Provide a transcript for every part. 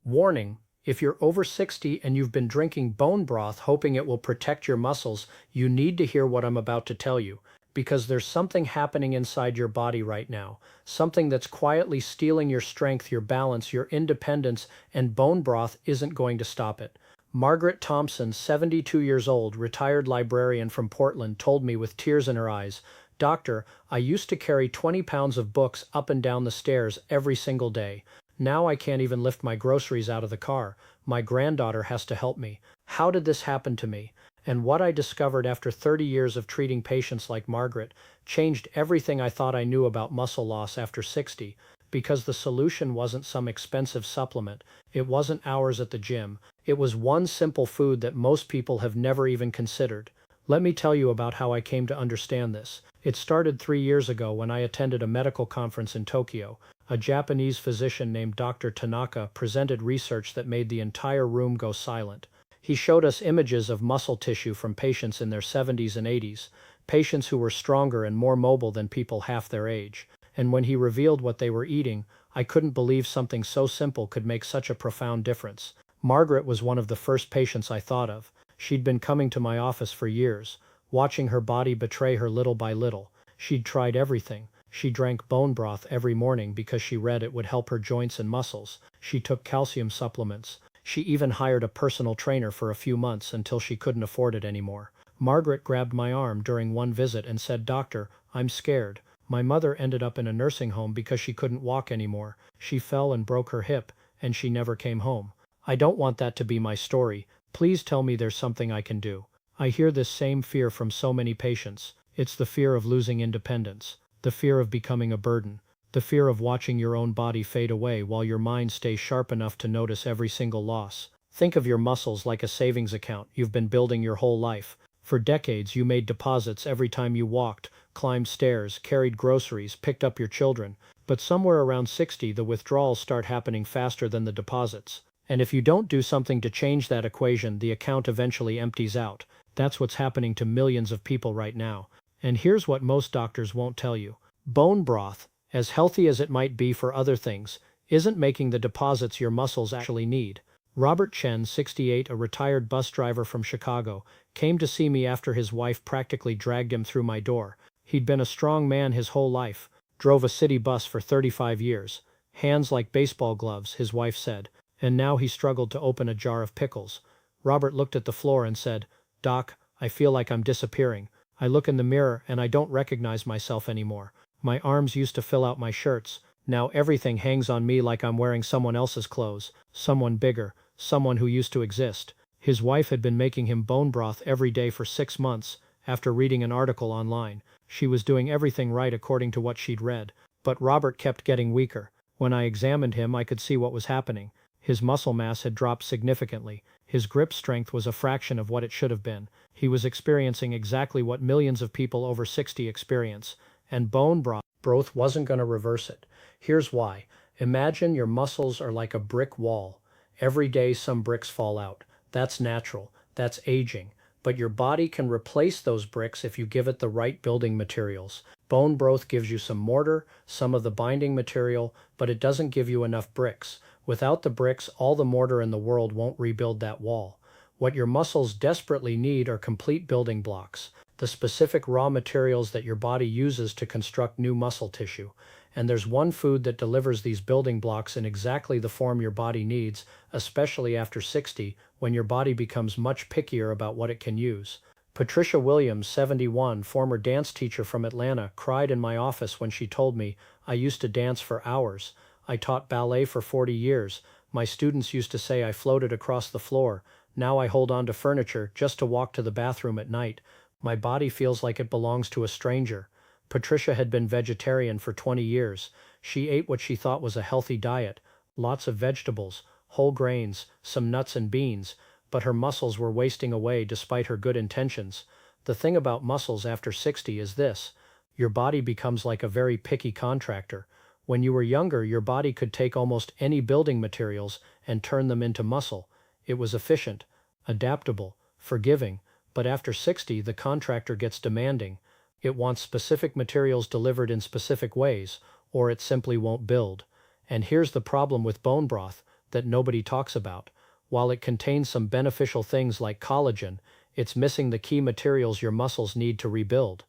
Warning: if you're over 60 and you've been drinking bone broth hoping it will protect your muscles, you need to hear what I'm about to tell you, because there's something happening inside your body right now, something that's quietly stealing your strength, your balance, your independence, and bone broth isn't going to stop it. Margaret Thompson, 72 years old, retired librarian from Portland, told me with tears in her eyes, "Doctor, I used to carry 20 pounds of books up and down the stairs every single day. Now I can't even lift my groceries out of the car. My granddaughter has to help me. How did this happen to me?" And what I discovered after 30 years of treating patients like Margaret changed everything I thought I knew about muscle loss after 60, because the solution wasn't some expensive supplement, it wasn't hours at the gym, it was one simple food that most people have never even considered. Let me tell you about how I came to understand this. It started 3 years ago when I attended a medical conference in Tokyo. A Japanese physician named Dr. Tanaka presented research that made the entire room go silent. He showed us images of muscle tissue from patients in their 70s and 80s, patients who were stronger and more mobile than people half their age. And when he revealed what they were eating, I couldn't believe something so simple could make such a profound difference. Margaret was one of the first patients I thought of. She'd been coming to my office for years, watching her body betray her little by little. She'd tried everything. She drank bone broth every morning because she read it would help her joints and muscles. She took calcium supplements. She even hired a personal trainer for a few months until she couldn't afford it anymore. Margaret grabbed my arm during one visit and said, "Doctor, I'm scared. My mother ended up in a nursing home because she couldn't walk anymore. She fell and broke her hip, and she never came home. I don't want that to be my story. Please tell me there's something I can do." I hear this same fear from so many patients. It's the fear of losing independence, the fear of becoming a burden, the fear of watching your own body fade away while your mind stays sharp enough to notice every single loss. Think of your muscles like a savings account you've been building your whole life. For decades, you made deposits every time you walked, climbed stairs, carried groceries, picked up your children. But somewhere around 60, the withdrawals start happening faster than the deposits. And if you don't do something to change that equation, the account eventually empties out. That's what's happening to millions of people right now. And here's what most doctors won't tell you. Bone broth, as healthy as it might be for other things, isn't making the deposits your muscles actually need. Robert Chen, 68, a retired bus driver from Chicago, came to see me after his wife practically dragged him through my door. He'd been a strong man his whole life, drove a city bus for 35 years. Hands like baseball gloves, his wife said. And now he struggled to open a jar of pickles. Robert looked at the floor and said, "Doc, I feel like I'm disappearing. I look in the mirror and I don't recognize myself anymore. My arms used to fill out my shirts. Now everything hangs on me like I'm wearing someone else's clothes, someone bigger, someone who used to exist." His wife had been making him bone broth every day for 6 months, after reading an article online. She was doing everything right according to what she'd read. But Robert kept getting weaker. When I examined him, I could see what was happening. His muscle mass had dropped significantly. His grip strength was a fraction of what it should have been. He was experiencing exactly what millions of people over 60 experience. And bone broth wasn't going to reverse it. Here's why. Imagine your muscles are like a brick wall. Every day some bricks fall out. That's natural. That's aging. But your body can replace those bricks if you give it the right building materials. Bone broth gives you some mortar, some of the binding material, but it doesn't give you enough bricks. Without the bricks, all the mortar in the world won't rebuild that wall. What your muscles desperately need are complete building blocks, the specific raw materials that your body uses to construct new muscle tissue. And there's one food that delivers these building blocks in exactly the form your body needs, especially after 60, when your body becomes much pickier about what it can use. Patricia Williams, 71, former dance teacher from Atlanta, cried in my office when she told me, "I used to dance for hours. I taught ballet for 40 years. My students used to say I floated across the floor. Now I hold on to furniture just to walk to the bathroom at night. My body feels like it belongs to a stranger." Patricia had been vegetarian for 20 years. She ate what she thought was a healthy diet, lots of vegetables, whole grains, some nuts and beans, but her muscles were wasting away despite her good intentions. The thing about muscles after 60 is this: your body becomes like a very picky contractor. When you were younger, your body could take almost any building materials and turn them into muscle. It was efficient, adaptable, forgiving, but after 60, the contractor gets demanding. It wants specific materials delivered in specific ways, or it simply won't build. And here's the problem with bone broth. that nobody talks about. While it contains some beneficial things like collagen, it's missing the key materials your muscles need to rebuild.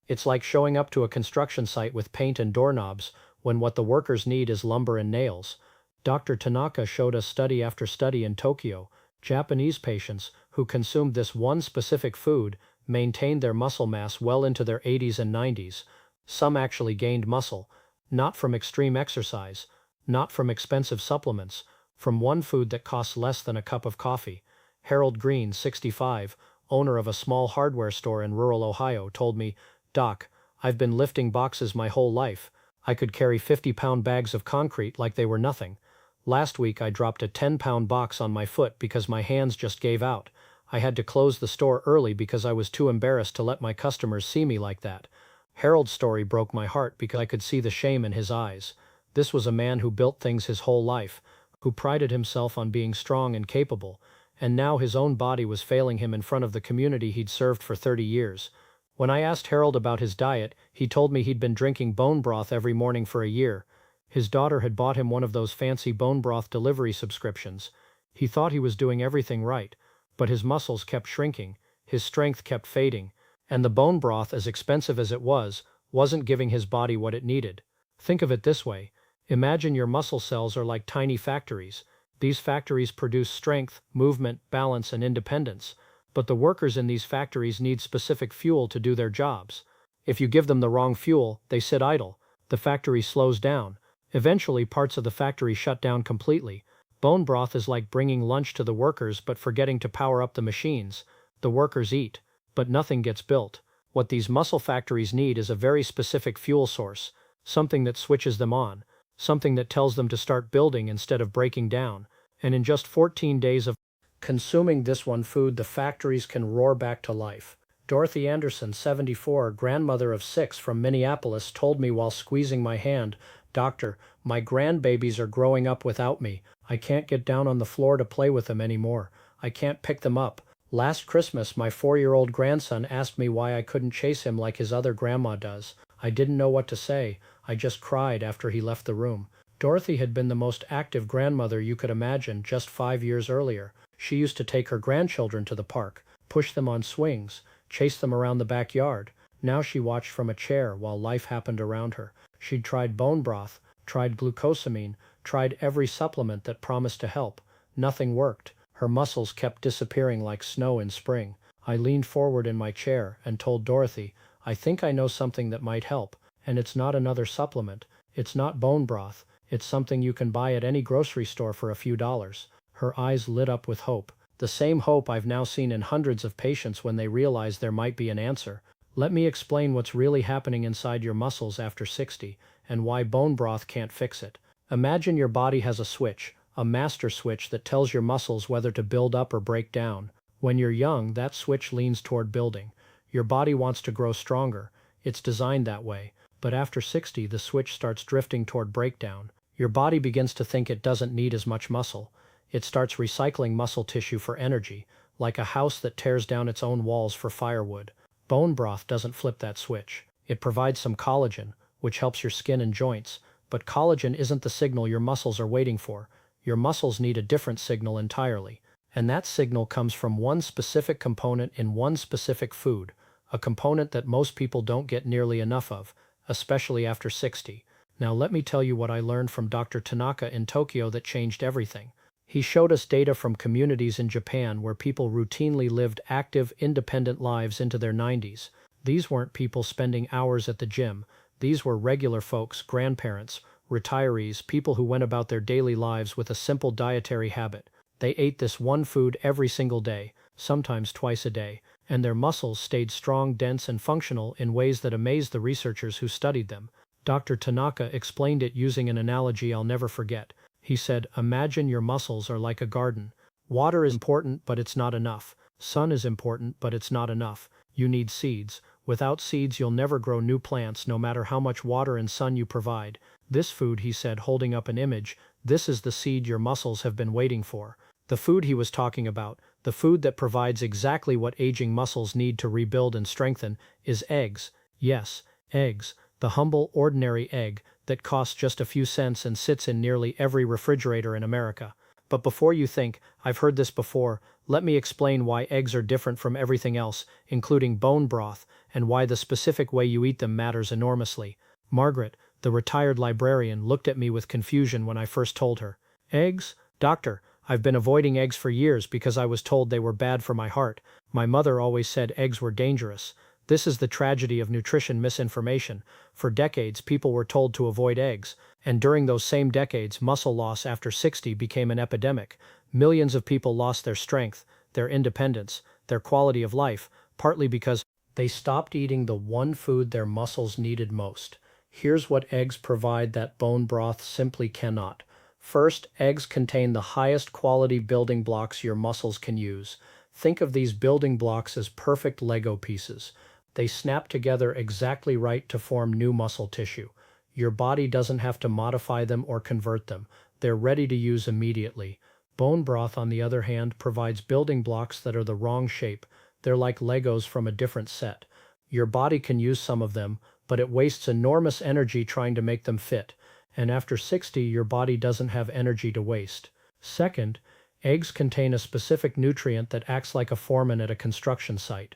It's like showing up to a construction site with paint and doorknobs when what the workers need is lumber and nails. Dr. Tanaka showed us study after study in Tokyo. Japanese patients who consumed this one specific food maintained their muscle mass well into their 80s and 90s. Some actually gained muscle, not from extreme exercise, not from expensive supplements, from one food that costs less than a cup of coffee. Harold Green, 65, owner of a small hardware store in rural Ohio, told me, "Doc, I've been lifting boxes my whole life. I could carry 50-pound bags of concrete like they were nothing. Last week I dropped a 10-pound box on my foot because my hands just gave out. I had to close the store early because I was too embarrassed to let my customers see me like that." Harold's story broke my heart because I could see the shame in his eyes. This was a man who built things his whole life, who prided himself on being strong and capable, and now his own body was failing him in front of the community he'd served for 30 years. When I asked Harold about his diet, he told me he'd been drinking bone broth every morning for a year. His daughter had bought him one of those fancy bone broth delivery subscriptions. He thought he was doing everything right, but his muscles kept shrinking, his strength kept fading, and the bone broth, as expensive as it was, wasn't giving his body what it needed. Think of it this way. Imagine your muscle cells are like tiny factories. These factories produce strength, movement, balance, and independence. But the workers in these factories need specific fuel to do their jobs. If you give them the wrong fuel, they sit idle. The factory slows down. Eventually, parts of the factory shut down completely. Bone broth is like bringing lunch to the workers but forgetting to power up the machines. The workers eat, but nothing gets built. What these muscle factories need is a very specific fuel source, something that switches them on, something that tells them to start building instead of breaking down. And in just 14 days of consuming this one food, the factories can roar back to life. Dorothy Anderson, 74, grandmother of 6 from Minneapolis, told me while squeezing my hand, "Doctor, my grandbabies are growing up without me. I can't get down on the floor to play with them anymore. I can't pick them up. Last Christmas, my 4-year-old grandson asked me why I couldn't chase him like his other grandma does. I didn't know what to say. I just cried after he left the room." Dorothy had been the most active grandmother you could imagine just 5 years earlier. She used to take her grandchildren to the park, push them on swings, chase them around the backyard. Now she watched from a chair while life happened around her. She'd tried bone broth, tried glucosamine, tried every supplement that promised to help. Nothing worked. Her muscles kept disappearing like snow in spring. I leaned forward in my chair and told Dorothy, "I think I know something that might help, and it's not another supplement. It's not bone broth. It's something you can buy at any grocery store for a few dollars." Her eyes lit up with hope. The same hope I've now seen in hundreds of patients when they realize there might be an answer. Let me explain what's really happening inside your muscles after 60, and why bone broth can't fix it. Imagine your body has a switch, a master switch that tells your muscles whether to build up or break down. When you're young, that switch leans toward building. Your body wants to grow stronger. It's designed that way. But after 60, the switch starts drifting toward breakdown. Your body begins to think it doesn't need as much muscle. It starts recycling muscle tissue for energy, like a house that tears down its own walls for firewood. Bone broth doesn't flip that switch. It provides some collagen, which helps your skin and joints, but collagen isn't the signal your muscles are waiting for. Your muscles need a different signal entirely, and that signal comes from one specific component in one specific food, a component that most people don't get nearly enough of, especially after 60. Now let me tell you what I learned from Dr. Tanaka in Tokyo that changed everything. He showed us data from communities in Japan where people routinely lived active, independent lives into their 90s. These weren't people spending hours at the gym. These were regular folks, grandparents, retirees, people who went about their daily lives with a simple dietary habit. They ate this one food every single day, sometimes twice a day, and their muscles stayed strong, dense, and functional in ways that amazed the researchers who studied them. Dr. Tanaka explained it using an analogy I'll never forget. He said, "Imagine your muscles are like a garden. Water is important, but it's not enough. Sun is important, but it's not enough. You need seeds. Without seeds, you'll never grow new plants, no matter how much water and sun you provide. This food," he said, holding up an image, "this is the seed your muscles have been waiting for." The food he was talking about, the food that provides exactly what aging muscles need to rebuild and strengthen, is eggs. Yes, eggs. The humble, ordinary egg that costs just a few cents and sits in nearly every refrigerator in America. But before you think, "I've heard this before," let me explain why eggs are different from everything else, including bone broth, and why the specific way you eat them matters enormously. Margaret, the retired librarian, looked at me with confusion when I first told her. Eggs? Doctor, I've been avoiding eggs for years because I was told they were bad for my heart. My mother always said eggs were dangerous. This is the tragedy of nutrition misinformation. For decades, people were told to avoid eggs, and during those same decades, muscle loss after 60 became an epidemic. Millions of people lost their strength, their independence, their quality of life, partly because they stopped eating the one food their muscles needed most. Here's what eggs provide that bone broth simply cannot. First, eggs contain the highest quality building blocks your muscles can use. Think of these building blocks as perfect Lego pieces. They snap together exactly right to form new muscle tissue. Your body doesn't have to modify them or convert them. They're ready to use immediately. Bone broth, on the other hand, provides building blocks that are the wrong shape. They're like Legos from a different set. Your body can use some of them, but it wastes enormous energy trying to make them fit. And after 60, your body doesn't have energy to waste. Second, eggs contain a specific nutrient that acts like a foreman at a construction site.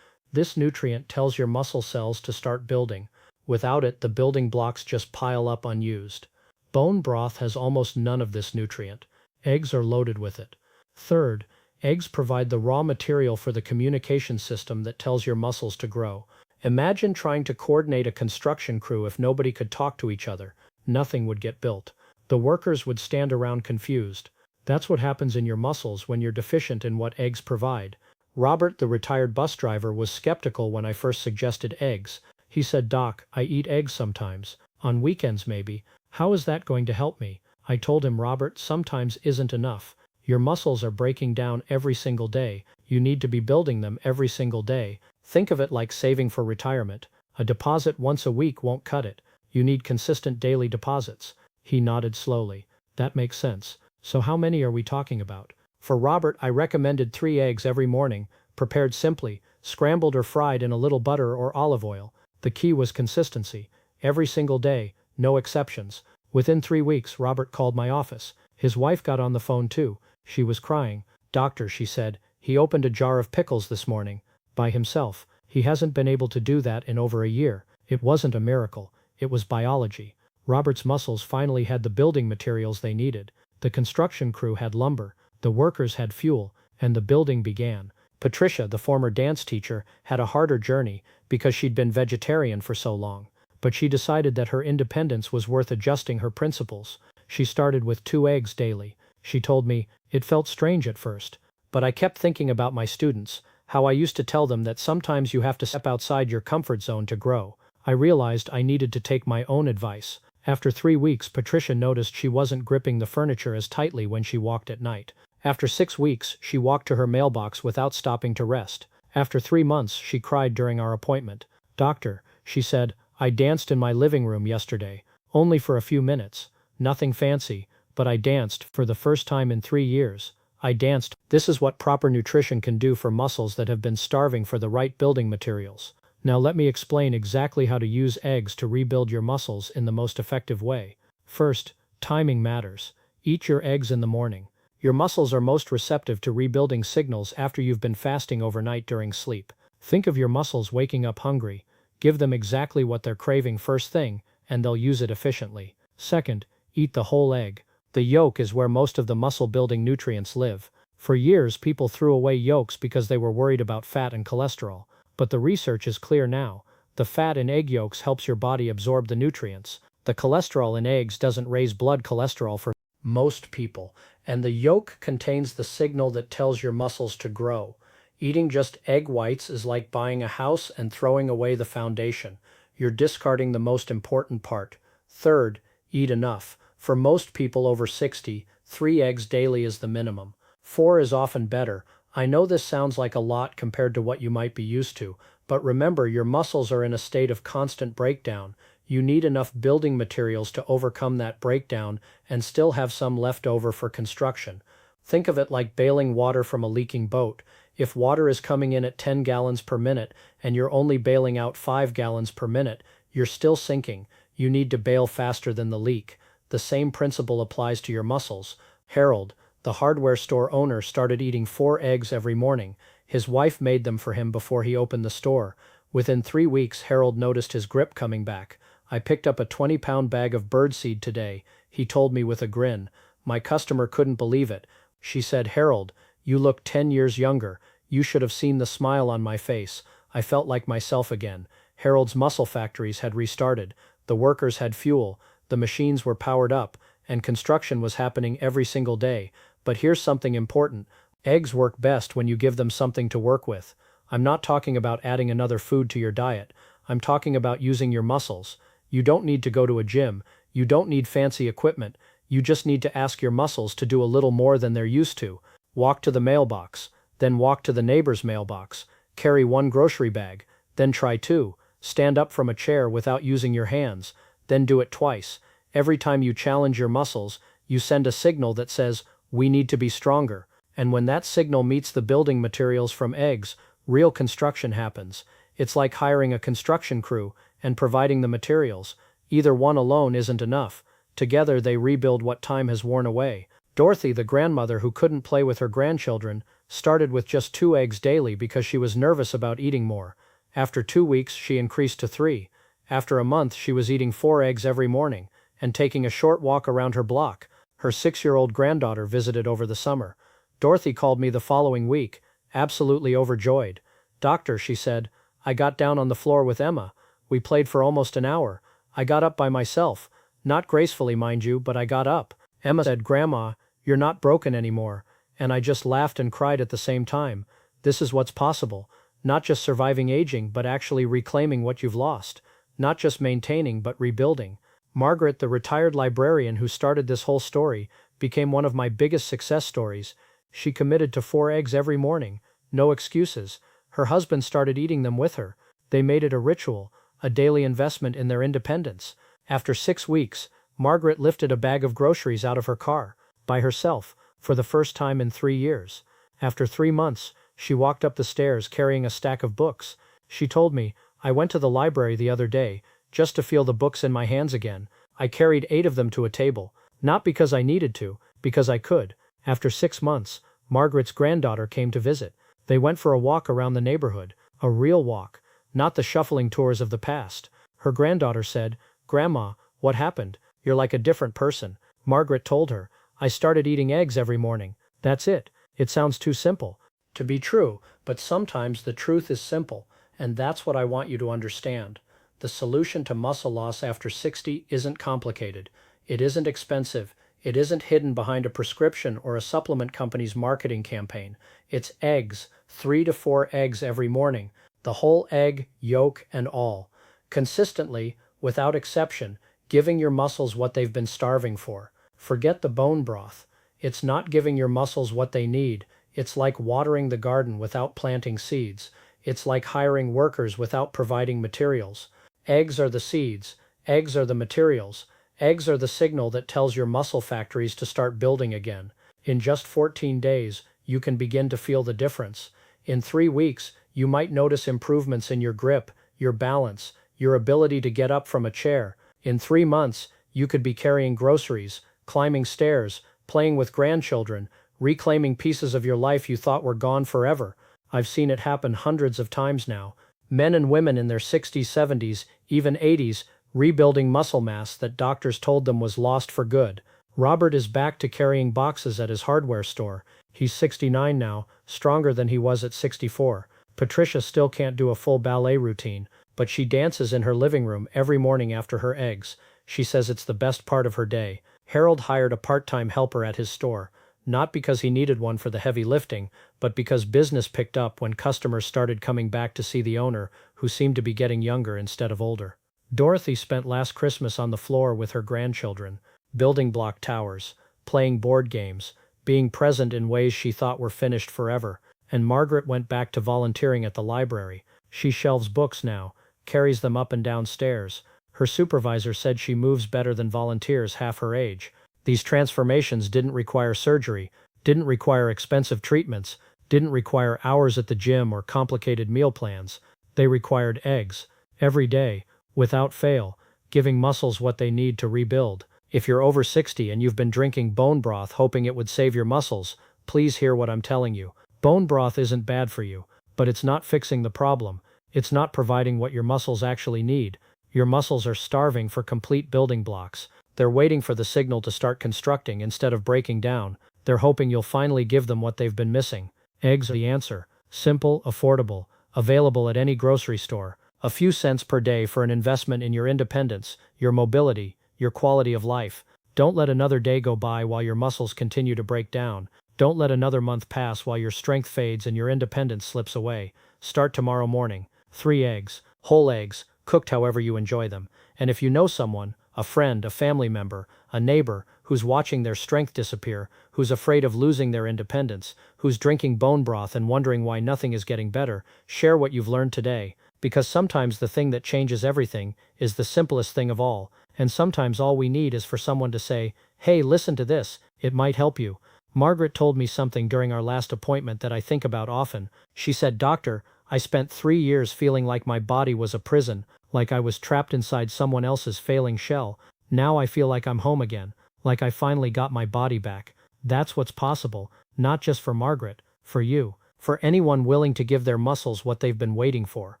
This nutrient tells your muscle cells to start building. Without it, the building blocks just pile up unused. Bone broth has almost none of this nutrient. Eggs are loaded with it. Third, eggs provide the raw material for the communication system that tells your muscles to grow. Imagine trying to coordinate a construction crew if nobody could talk to each other. Nothing would get built. The workers would stand around confused. That's what happens in your muscles when you're deficient in what eggs provide. Robert, the retired bus driver, was skeptical when I first suggested eggs. He said, "Doc, I eat eggs sometimes. On weekends maybe. How is that going to help me?" I told him, "Robert, sometimes isn't enough. Your muscles are breaking down every single day. You need to be building them every single day. Think of it like saving for retirement. A deposit once a week won't cut it. You need consistent daily deposits." He nodded slowly. "That makes sense. So how many are we talking about?" For Robert, I recommended 3 eggs every morning, prepared simply, scrambled or fried in a little butter or olive oil. The key was consistency. Every single day, no exceptions. Within 3 weeks, Robert called my office. His wife got on the phone too. She was crying. "Doctor," she said, "he opened a jar of pickles this morning. By himself. He hasn't been able to do that in over a year." It wasn't a miracle. It was biology. Robert's muscles finally had the building materials they needed. The construction crew had lumber. The workers had fuel, and the building began. Patricia, the former dance teacher, had a harder journey because she'd been vegetarian for so long. But she decided that her independence was worth adjusting her principles. She started with 2 eggs daily. She told me, "It felt strange at first, but I kept thinking about my students, how I used to tell them that sometimes you have to step outside your comfort zone to grow." I realized I needed to take my own advice. After 3 weeks, Patricia noticed she wasn't gripping the furniture as tightly when she walked at night. After 6 weeks, she walked to her mailbox without stopping to rest. After 3 months, she cried during our appointment. "Doctor," she said, "I danced in my living room yesterday, only for a few minutes. Nothing fancy, but I danced for the first time in 3 years. I danced." This is what proper nutrition can do for muscles that have been starving for the right building materials. Now let me explain exactly how to use eggs to rebuild your muscles in the most effective way. First, timing matters. Eat your eggs in the morning. Your muscles are most receptive to rebuilding signals after you've been fasting overnight during sleep. Think of your muscles waking up hungry. Give them exactly what they're craving first thing, and they'll use it efficiently. Second, eat the whole egg. The yolk is where most of the muscle-building nutrients live. For years, people threw away yolks because they were worried about fat and cholesterol. But the research is clear now. The fat in egg yolks helps your body absorb the nutrients. The cholesterol in eggs doesn't raise blood cholesterol for most people, and the yolk contains the signal that tells your muscles to grow. Eating just egg whites is like buying a house and throwing away the foundation. You're discarding the most important part. Third, eat enough. For most people over 60, 3 eggs daily is the minimum. 4 is often better. I know this sounds like a lot compared to what you might be used to, but remember, your muscles are in a state of constant breakdown. You need enough building materials to overcome that breakdown and still have some left over for construction. Think of it like bailing water from a leaking boat. If water is coming in at 10 gallons per minute and you're only bailing out 5 gallons per minute, you're still sinking. You need to bail faster than the leak. The same principle applies to your muscles. Harold, The hardware store owner started eating 4 eggs every morning. His wife made them for him before he opened the store. Within 3 weeks, Harold noticed his grip coming back. I picked up a 20-pound bag of birdseed today, he told me with a grin. My customer couldn't believe it. She said, Harold, you look 10 years younger. You should have seen the smile on my face. I felt like myself again. Harold's muscle factories had restarted. The workers had fuel. The machines were powered up. And construction was happening every single day. But here's something important. Eggs work best when you give them something to work with. I'm not talking about adding another food to your diet. I'm talking about using your muscles. You don't need to go to a gym. You don't need fancy equipment. You just need to ask your muscles to do a little more than they're used to. Walk to the mailbox, then walk to the neighbor's mailbox. Carry 1 grocery bag, then try 2. Stand up from a chair without using your hands, then do it twice. Every time you challenge your muscles, you send a signal that says, we need to be stronger. And when that signal meets the building materials from eggs, real construction happens. It's like hiring a construction crew and providing the materials. Either one alone isn't enough. Together they rebuild what time has worn away. Dorothy, the grandmother who couldn't play with her grandchildren, started with just 2 eggs daily because she was nervous about eating more. After 2 weeks, she increased to 3. After a month, she was eating 4 eggs every morning and taking a short walk around her block. Her 6-year-old granddaughter visited over the summer. Dorothy called me the following week, absolutely overjoyed. Doctor, she said, I got down on the floor with Emma. We played for almost an hour. I got up by myself. Not gracefully, mind you, but I got up. Emma said, Grandma, you're not broken anymore. And I just laughed and cried at the same time. This is what's possible. Not just surviving aging, but actually reclaiming what you've lost. Not just maintaining, but rebuilding. Margaret, the retired librarian who started this whole story, became one of my biggest success stories. She committed to 4 eggs every morning. No excuses. Her husband started eating them with her. They made it a ritual, a daily investment in their independence. After 6 weeks, Margaret lifted a bag of groceries out of her car, by herself, for the first time in 3 years. After 3 months, she walked up the stairs carrying a stack of books. She told me, I went to the library the other day, just to feel the books in my hands again. I carried 8 of them to a table, not because I needed to, because I could. After 6 months, Margaret's granddaughter came to visit. They went for a walk around the neighborhood, a real walk, not the shuffling tours of the past. Her granddaughter said, Grandma, what happened? You're like a different person. Margaret told her, I started eating eggs every morning. That's it. It sounds too simple to be true, but sometimes the truth is simple, and that's what I want you to understand. The solution to muscle loss after 60 isn't complicated. It isn't expensive. It isn't hidden behind a prescription or a supplement company's marketing campaign. It's eggs, 3 to 4 eggs every morning, the whole egg, yolk, and all. Consistently, without exception, giving your muscles what they've been starving for. Forget the bone broth. It's not giving your muscles what they need. It's like watering the garden without planting seeds. It's like hiring workers without providing materials. Eggs are the seeds. Eggs are the materials. Eggs are the signal that tells your muscle factories to start building again. In just 14 days, you can begin to feel the difference. In 3 weeks, you might notice improvements in your grip, your balance, your ability to get up from a chair. In 3 months, you could be carrying groceries, climbing stairs, playing with grandchildren, reclaiming pieces of your life you thought were gone forever. I've seen it happen hundreds of times now. Men and women in their 60s, 70s, even 80s, rebuilding muscle mass that doctors told them was lost for good. Robert is back to carrying boxes at his hardware store. He's 69 now, stronger than he was at 64. Patricia still can't do a full ballet routine, but she dances in her living room every morning after her eggs. She says it's the best part of her day. Harold hired a part-time helper at his store, not because he needed one for the heavy lifting, but because business picked up when customers started coming back to see the owner, who seemed to be getting younger instead of older. Dorothy spent last Christmas on the floor with her grandchildren, building block towers, playing board games, being present in ways she thought were finished forever, and Margaret went back to volunteering at the library. She shelves books now, carries them up and down stairs. Her supervisor said she moves better than volunteers half her age. These transformations didn't require surgery, didn't require expensive treatments, didn't require hours at the gym or complicated meal plans. They required eggs, every day, without fail, giving muscles what they need to rebuild. If you're over 60 and you've been drinking bone broth hoping it would save your muscles, please hear what I'm telling you. Bone broth isn't bad for you, but it's not fixing the problem. It's not providing what your muscles actually need. Your muscles are starving for complete building blocks. They're waiting for the signal to start constructing instead of breaking down. They're hoping you'll finally give them what they've been missing. Eggs are the answer. Simple, affordable, available at any grocery store. A few cents per day for an investment in your independence, your mobility, your quality of life. Don't let another day go by while your muscles continue to break down. Don't let another month pass while your strength fades and your independence slips away. Start tomorrow morning. 3 eggs, whole eggs, cooked however you enjoy them. And if you know someone, a friend, a family member, a neighbor, who's watching their strength disappear, who's afraid of losing their independence, who's drinking bone broth and wondering why nothing is getting better, share what you've learned today. Because sometimes the thing that changes everything is the simplest thing of all, and sometimes all we need is for someone to say, "Hey, listen to this, it might help you." Margaret told me something during our last appointment that I think about often. She said, "Doctor, I spent 3 years feeling like my body was a prison, like I was trapped inside someone else's failing shell. Now I feel like I'm home again, like I finally got my body back." That's what's possible, not just for Margaret, for you, for anyone willing to give their muscles what they've been waiting for.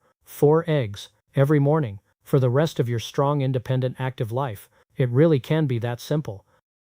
4 eggs, every morning, for the rest of your strong, independent, active life. It really can be that simple.